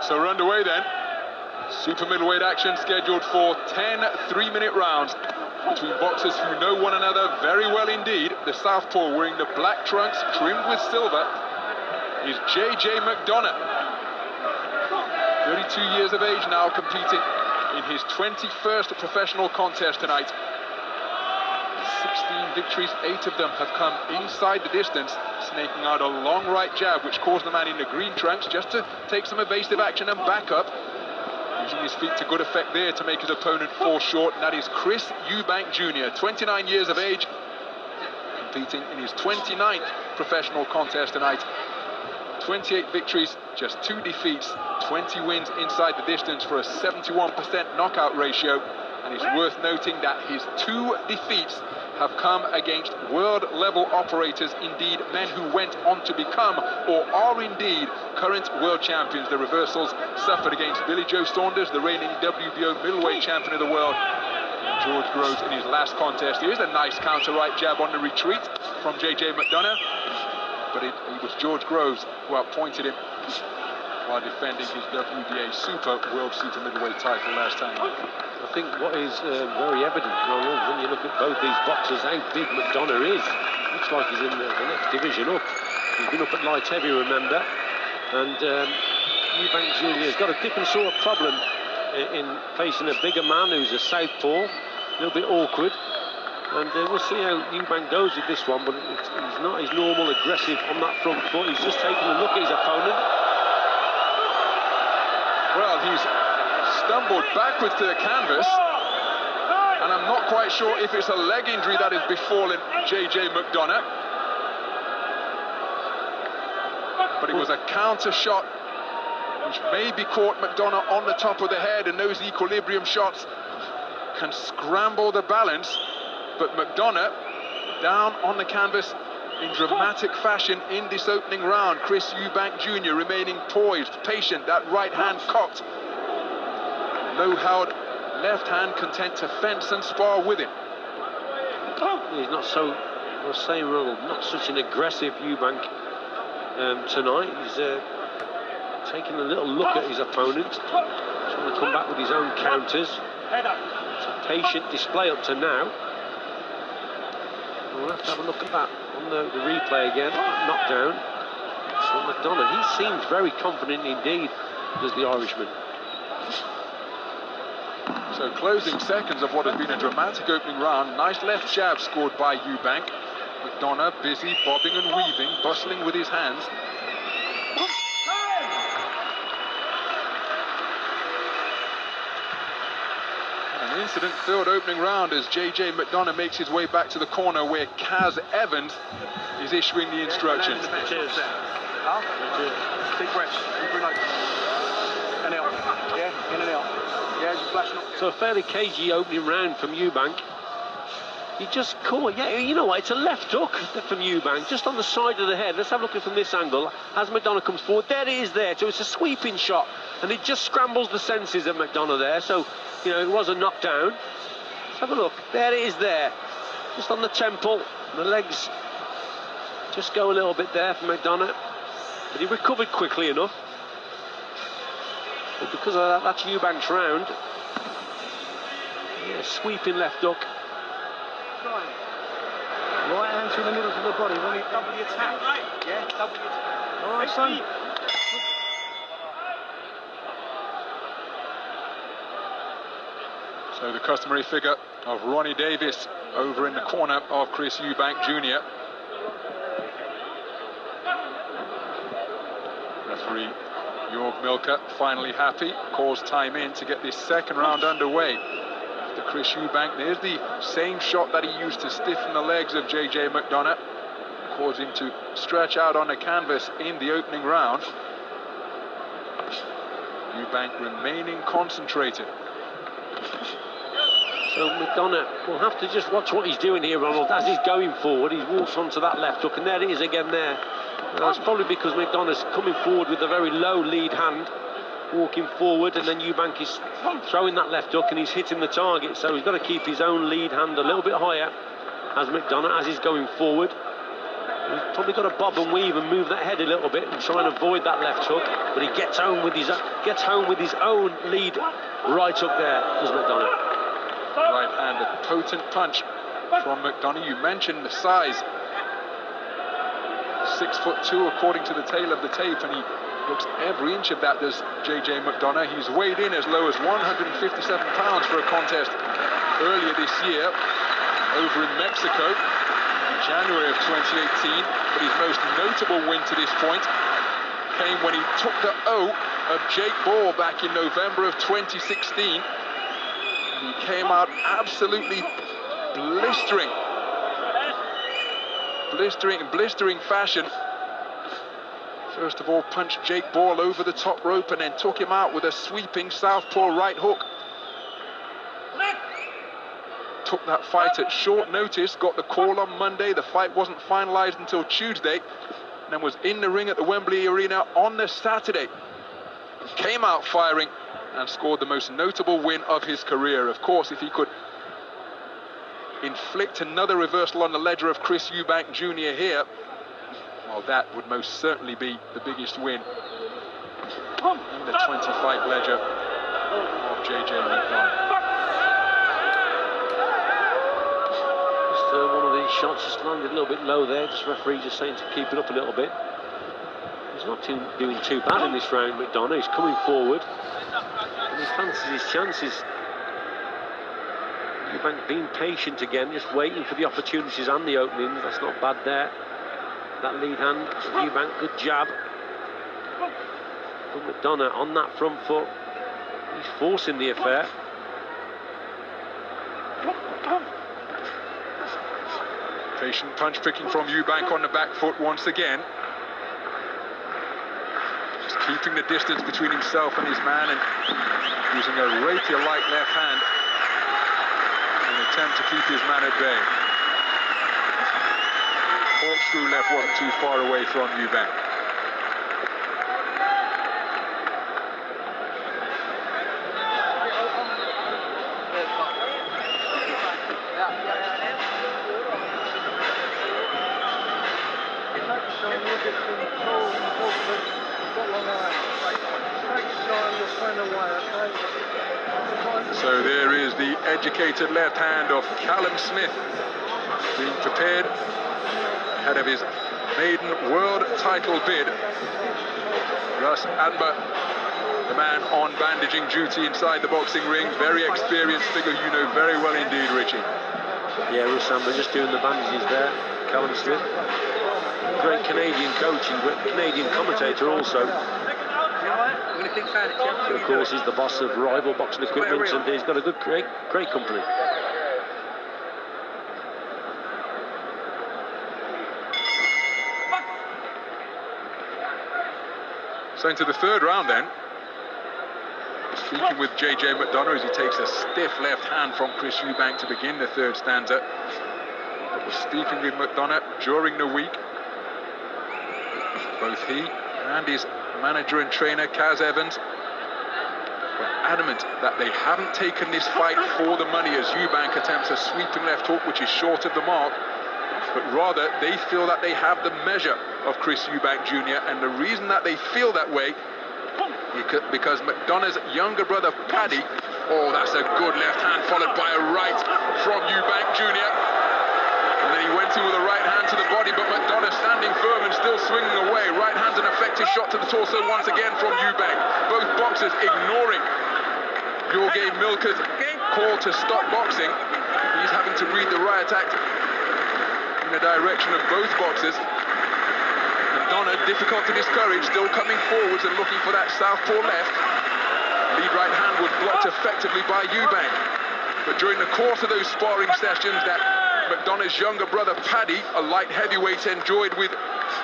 So we're underway then. Super middleweight action scheduled for 10 3-minute rounds between boxers who know one another very well indeed. The southpaw wearing the black trunks trimmed with silver is JJ McDonagh. 32 years of age now, competing in his 21st professional contest tonight. 16 victories, 8 of them have come inside the distance, snaking out a long right jab which caused the man in the green trunks just to take some evasive action and back up. Using his feet to good effect there to make his opponent fall short, and that is Chris Eubank Jr, 29 years of age, competing in his 29th professional contest tonight. 28 victories, just 2 defeats, 20 wins inside the distance for a 71% knockout ratio. And it's worth noting that his 2 defeats have come against world-level operators, indeed men who went on to become or are indeed current world champions. The reversals suffered against Billy Joe Saunders, the reigning WBO middleweight champion of the world, and George Groves in his last contest. Here's a nice counter right jab on the retreat from JJ McDonagh, but it was George Groves who outpointed him while defending his WBA World Super Middleweight title last time. I think what is very evident, Ronald, when you look at both these boxers, how big McDonagh is. Looks like he's in the next division up. He's been up at light heavy, remember. And Eubank Jr has got a different sort of problem in facing a bigger man who's a southpaw. A little bit awkward. And we'll see how Eubank goes with this one, but he's not his normal aggressive on that front foot. He's just taking a look at his opponent. Well, he's stumbled backwards to the canvas, and I'm not quite sure if it's a leg injury that has befallen JJ McDonagh. But it was a counter shot which maybe caught McDonagh on the top of the head, and those equilibrium shots can scramble the balance. But McDonagh down on the canvas in dramatic fashion in this opening round. Chris Eubank Jr remaining poised, patient, that right hand cocked. Low-held left hand content to fence and spar with him. He's not so, I was saying, Ronald, not such an aggressive Eubank tonight. He's taking a little look at his opponent, trying to come back with his own counters. It's a patient display up to now. We'll have to have a look at that on the replay again. Knockdown. So McDonagh, he seems very confident indeed, does the Irishman. So closing seconds of what has been a dramatic opening round. Nice left jab scored by Eubank. McDonagh busy bobbing and weaving, bustling with his hands. An incident-filled opening round as JJ McDonagh makes his way back to the corner where Kaz Evans is issuing the instructions. Cheers. Big breaths. And out. Yeah, in and out. Yeah, just flashing up. So a fairly cagey opening round from Eubank. He just caught, yeah, you know what, it's a left hook from Eubank, just on the side of the head. Let's have a look at it from this angle. As McDonagh comes forward, there it is there. So it's a sweeping shot, and it just scrambles the senses of McDonagh there. So, you know, it was a knockdown. Let's have a look. There it is there. Just on the temple. The legs just go a little bit there for McDonagh. But he recovered quickly enough. But because of that, that's Eubank's round. Yeah, sweeping left hook. Right hand through the middle of the body. When you double the attack. Yeah, double the attack. All right, son. So the customary figure of Ronnie Davis over in the corner of Chris Eubank Jr. Referee Jorg Milker finally happy, calls time in to get this second round underway. After Chris Eubank, there's the same shot that he used to stiffen the legs of JJ McDonagh, caused him to stretch out on the canvas in the opening round. Eubank remaining concentrated. So McDonagh will have to just watch what he's doing here, Ronald, as he's going forward. He's walked onto that left hook, and there it is again there. That's probably because McDonagh's coming forward with a very low lead hand, walking forward, and then Eubank is throwing that left hook and he's hitting the target. So he's got to keep his own lead hand a little bit higher as McDonagh, as he's going forward. He's probably got to bob and weave and move that head a little bit and try and avoid that left hook, but he gets home with his own lead right hook there, does McDonagh. Right hand, a potent punch from McDonagh. You mentioned the size. 6'2" according to the tail of the tape, and he looks every inch of that, does JJ McDonagh. He's weighed in as low as 157 pounds for a contest earlier this year over in Mexico in January of 2018, but his most notable win to this point came when he took the O of Jake Ball back in November of 2016. He came out absolutely blistering fashion. First of all, punched Jake Ball over the top rope and then took him out with a sweeping southpaw right hook. Took that fight at short notice, got the call on Monday. The fight wasn't finalized until Tuesday, and then was in the ring at the Wembley Arena on the Saturday. Came out firing and scored the most notable win of his career. Of course, if he could inflict another reversal on the ledger of Chris Eubank Jr. here, well, that would most certainly be the biggest win in the 20-fight ledger of JJ McDonagh. One of these shots just landed a little bit low there. Just referee just saying to keep it up a little bit. He's not doing too bad in this round, McDonagh. He's coming forward and he fancies his chances. Eubank being patient again, just waiting for the opportunities and the openings. That's not bad there. That lead hand, Eubank, good jab. But McDonagh on that front foot, he's forcing the affair. Patient punch picking from Eubank on the back foot once again. Just keeping the distance between himself and his man and using a rapier-like left hand in an attempt to keep his man at bay. Corkscrew left wasn't too far away from Eubank. So there is the educated left hand of Callum Smith being prepared ahead of his maiden world title bid. Russ Adler, the man on bandaging duty inside the boxing ring, very experienced figure you know very well indeed, Richie. Yeah, Russ Adler just doing the bandages there. Callum Smith, great Canadian coach and great Canadian commentator also. So of course he's the boss of Rival Boxing Equipment and he's got a good, great company. So into the third round then. Speaking with JJ McDonagh as he takes a stiff left hand from Chris Eubank to begin the third stanza. But was speaking with McDonagh during the week. Both he and his manager and trainer, Kaz Evans, were adamant that they haven't taken this fight for the money as Eubank attempts a sweeping left hook which is short of the mark, but rather they feel that they have the measure of Chris Eubank Jr. and the reason that they feel that way because McDonagh's younger brother Paddy, oh, that's a good left hand followed by a right from Eubank Jr. And then he went in with a right hand to the body, but McDonagh standing firm and still swinging away. Right hand's an effective shot to the torso once again from Eubank. Both boxers ignoring Jorge Milker's call to stop boxing. He's having to read the riot act in the direction of both boxers. McDonagh, difficult to discourage, still coming forwards and looking for that southpaw left. Lead right hand was blocked effectively by Eubank. But during the course of those sparring sessions that McDonagh's younger brother Paddy, a light heavyweight, enjoyed with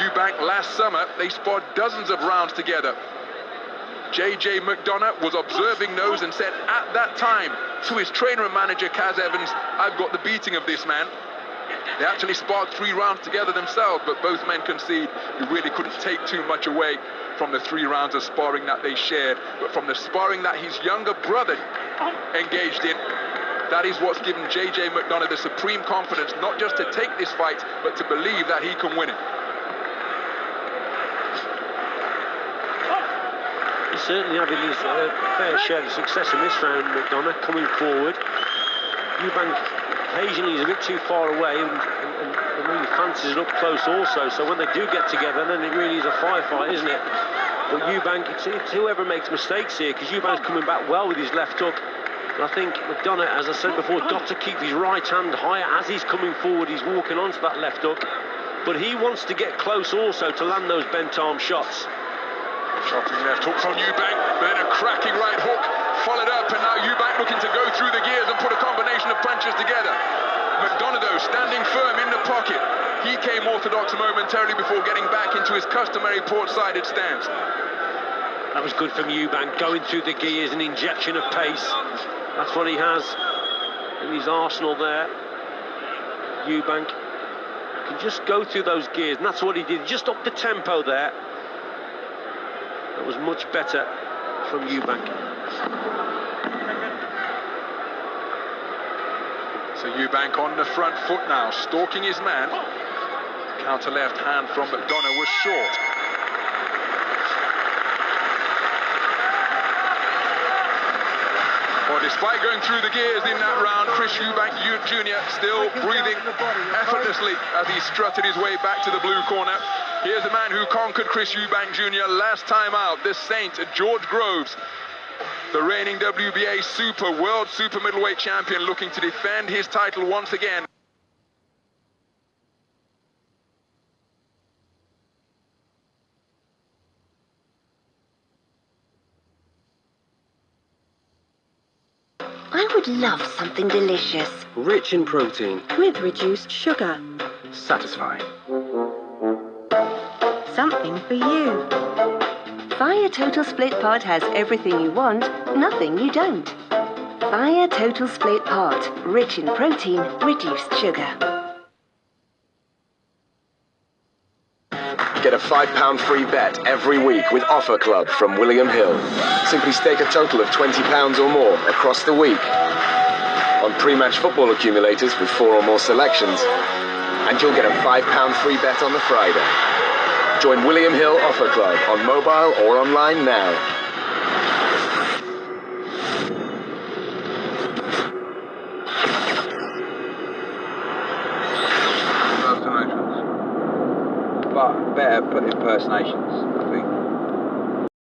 Eubank last summer, they sparred dozens of rounds together. JJ McDonagh was observing those and said at that time to his trainer and manager Kaz Evans, I've got the beating of this man. They actually sparred 3 rounds together themselves, but both men concede you really couldn't take too much away from the 3 rounds of sparring that they shared. But from the sparring that his younger brother engaged in, that is what's given JJ McDonagh the supreme confidence, not just to take this fight, but to believe that he can win it. certainly having his fair share of success in this round, McDonagh, coming forward. Eubank occasionally is a bit too far away and really fancies it up close also, so when they do get together, then it really is a firefight, isn't it? But Eubank, it's whoever makes mistakes here, because Eubank's coming back well with his left hook. And I think McDonagh, as I said before, got to keep his right hand higher as he's coming forward. He's walking onto that left hook, but he wants to get close also to land those bent arm shots. Shocking left hook from Eubank, then a cracking right hook, followed up, and now Eubank looking to go through the gears and put a combination of punches together. McDonagh, though, standing firm in the pocket. He came orthodox momentarily before getting back into his customary port-sided stance. That was good from Eubank, going through the gears, an injection of pace. That's what he has in his arsenal there. Eubank can just go through those gears, and that's what he did. Just up the tempo there. That was much better from Eubank. So Eubank on the front foot now, stalking his man. Counter left hand from McDonagh was short. Well, despite going through the gears in that round, Chris Eubank Jr. still breathing effortlessly as he strutted his way back to the blue corner. Here's the man who conquered Chris Eubank Jr. last time out, the Saint, George Groves, the reigning WBA World Super Middleweight Champion, looking to defend his title once again. I would love something delicious. Rich in protein. With reduced sugar. Satisfying. Something for you. Fire Total Split Pot has everything you want, nothing you don't. Fire Total Split Pot. Rich in protein, reduced sugar. Get a £5 free bet every week with Offer Club from William Hill. Simply stake a total of £20 or more across the week on pre-match football accumulators with 4 or more selections, and you'll get a £5 free bet on the Friday. Join William Hill Offer Club on mobile or online now. But better put impersonations